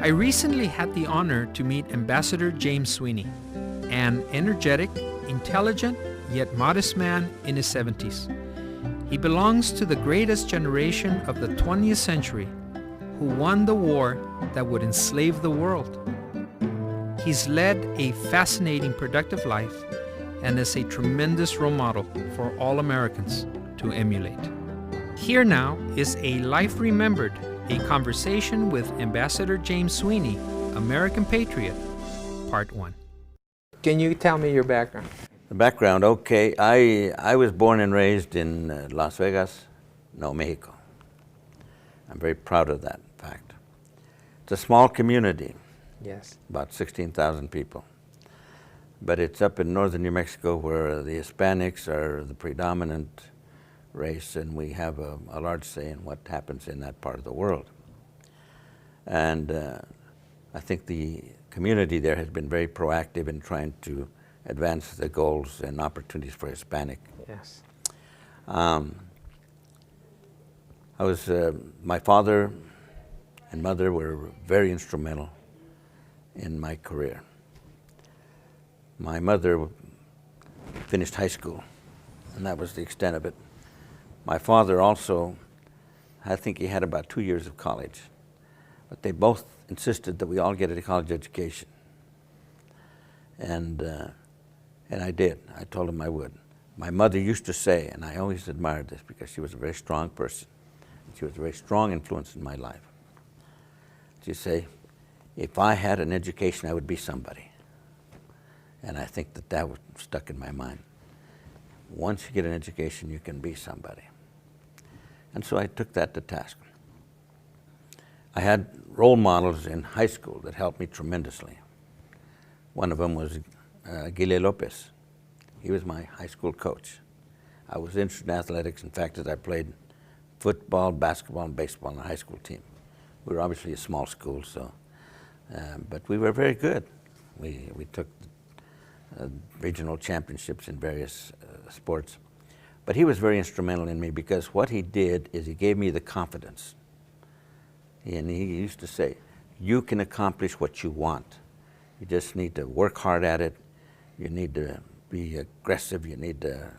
I recently had the honor to meet Ambassador James Sweeney, an energetic, intelligent, yet modest man in his 70s. He belongs to the greatest generation of the 20th century who won the war that would enslave the world. He's led a fascinating, productive life and is a tremendous role model for all Americans to emulate. Here now is a life remembered, a conversation with Ambassador James Sweeney, American Patriot, Part 1. Can you tell me your background? The background, okay. I was born and raised in Las Vegas, Mexico. I'm very proud of that fact. It's a small community. Yes. About 16,000 people. But it's up in northern New Mexico where the Hispanics are the predominant race, and we have a large say in what happens in that part of the world. And I think the community there has been very proactive in trying to advance the goals and opportunities for Hispanic. Yes. My father and mother were very instrumental in my career. My mother finished high school, and that was the extent of it. My father also, I think he had about 2 years of college, but they both insisted that we all get a college education. And I did. I told him I would. My mother used to say, and I always admired this because she was a very strong person, she was a very strong influence in my life. She'd say, if I had an education, I would be somebody. And I think that was stuck in my mind. Once you get an education, you can be somebody. And so I took that to task. I had role models in high school that helped me tremendously. One of them was Guile Lopez. He was my high school coach. I was interested in athletics. In fact, I played football, basketball, and baseball on the high school team. We were obviously a small school, so, but we were very good. We took regional championships in various sports. But he was very instrumental in me because what he did is he gave me the confidence. And he used to say, you can accomplish what you want. You just need to work hard at it. You need to be aggressive. You need to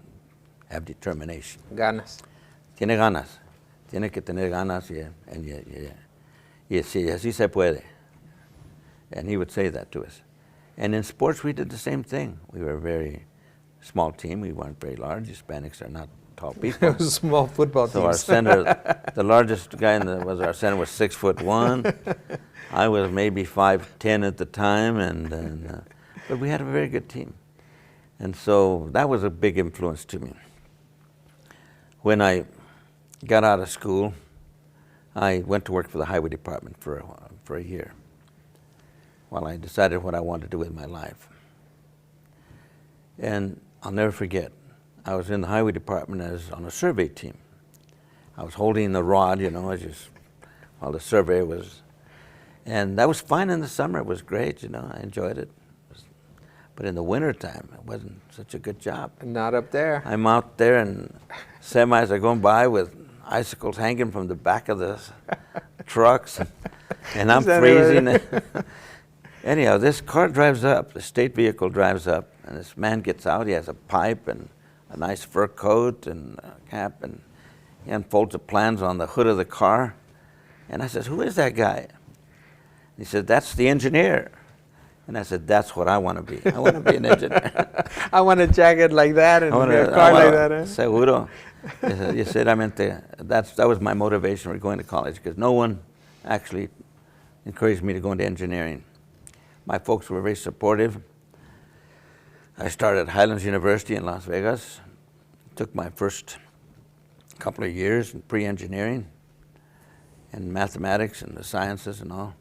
have determination. Ganas. Tiene ganas. Tiene que tener ganas y así se puede. And he would say that to us. And in sports, we did the same thing. We were a very small team. We weren't very large. Hispanics are not tall people. It was a small football team. So our center, the largest guy our center was 6'1". I was maybe 5'10" at the time, but we had a very good team. And so that was a big influence to me. When I got out of school, I went to work for the highway department for a year while I decided what I wanted to do with my life. And I'll never forget, I was in the highway department on a survey team. I was holding the rod, while the survey was, and that was fine in the summer. It was great, I enjoyed it. But in the wintertime, it wasn't such a good job. Not up there. I'm out there and semis are going by with icicles hanging from the back of the trucks, and I'm freezing. Anyhow, this car drives up, the state vehicle drives up, and this man gets out. He has a pipe and a nice fur coat and a cap, and he unfolds the plans on the hood of the car. And I said, who is that guy? He said, that's the engineer. And I said, that's what I want to be. I want to be an engineer. I want a jacket like that and a car like that. Seguro. Sinceramente, that was my motivation for going to college, because no one actually encouraged me to go into engineering. My folks were very supportive. I started at Highlands University in Las Vegas. Took my first couple of years in pre-engineering and mathematics and the sciences and all.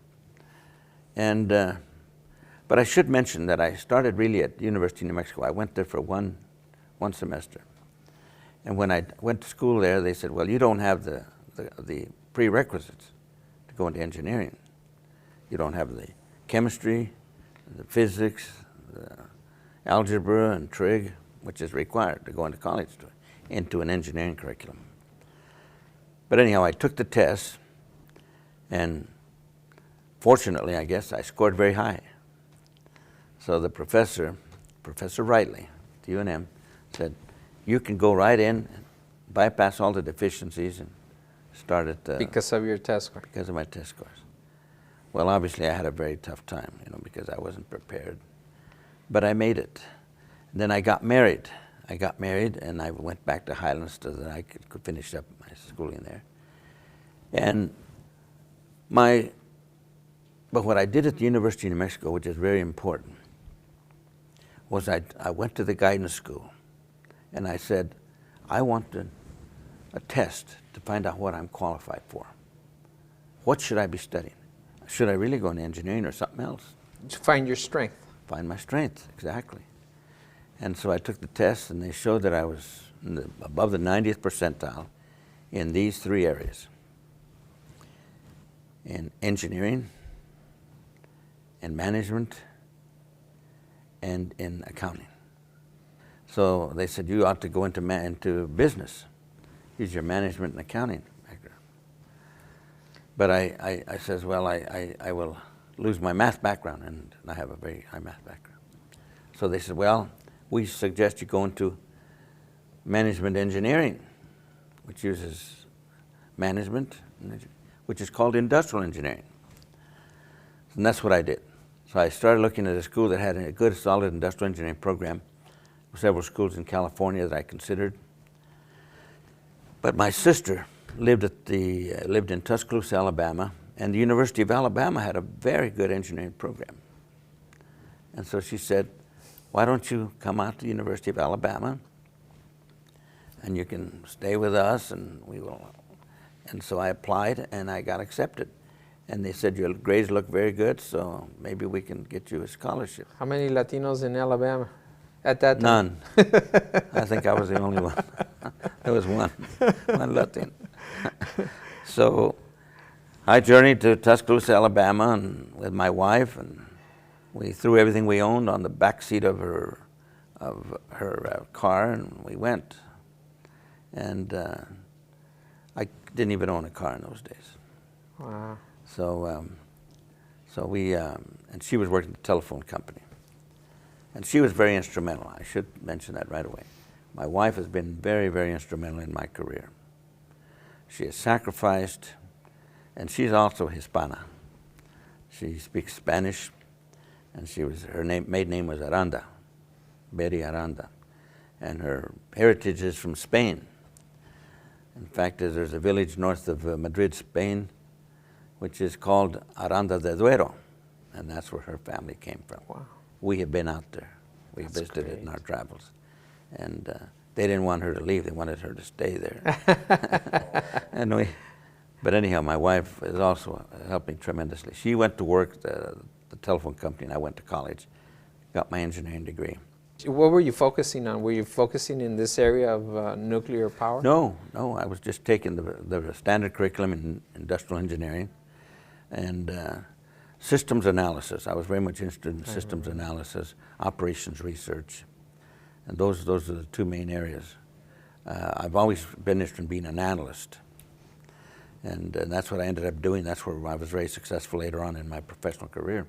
But I should mention that I started really at the University of New Mexico. I went there for one semester. And when I went to school there, they said, well, you don't have the prerequisites to go into engineering. You don't have the chemistry, the physics, the algebra and trig, which is required to go into college, into an engineering curriculum. But anyhow, I took the test, and fortunately, I guess, I scored very high. So the professor, Professor Wrightley, at UNM, said, you can go right in, and bypass all the deficiencies and start at... because of your test score. Because of my test scores. Well, obviously I had a very tough time, because I wasn't prepared. But I made it. And then I got married. And I went back to Highlands so that I could finish up my schooling there. And but what I did at the University of New Mexico, which is very important, was I went to the guidance school and I said, I want a test to find out what I'm qualified for. What should I be studying? Should I really go into engineering or something else? To find your strength. Find my strength, exactly. And so I took the test and they showed that I was above the 90th percentile in these three areas. In engineering, in management, and in accounting. So they said, you ought to go into business. Use your management and accounting background. But I says, well, I will lose my math background, and I have a very high math background. So they said, well, we suggest you go into management engineering, which uses management, which is called industrial engineering. And that's what I did. So I started looking at a school that had a good, solid industrial engineering program. Several schools in California that I considered. But my sister lived in Tuscaloosa, Alabama, and the University of Alabama had a very good engineering program. And so she said, why don't you come out to the University of Alabama and you can stay with us and we will. And so I applied and I got accepted. And they said, your grades look very good, so maybe we can get you a scholarship. How many Latinos in Alabama at that time? None. I think I was the only one. There was one Latino. So I journeyed to Tuscaloosa, Alabama, and with my wife, and we threw everything we owned on the back seat of her car, and we went. And I didn't even own a car in those days. Wow. So we, and she was working at the telephone company. And she was very instrumental. I should mention that right away. My wife has been very, very instrumental in my career. She has sacrificed, and she's also Hispana. She speaks Spanish, and her maiden name was Aranda, Betty Aranda. And her heritage is from Spain. In fact, there's a village north of Madrid, Spain, which is called Aranda de Duero, and that's where her family came from. Wow. We have been out there. We visited it in our travels. And they didn't want her to leave. They wanted her to stay there. But anyhow, my wife is also helping tremendously. She went to work at the telephone company, and I went to college, got my engineering degree. What were you focusing on? Were you focusing in this area of nuclear power? No, I was just taking the standard curriculum in industrial engineering and systems analysis. I was very much interested in systems analysis, operations research, and those are the two main areas. I've always been interested in being an analyst, and that's what I ended up doing. That's where I was very successful later on in my professional career.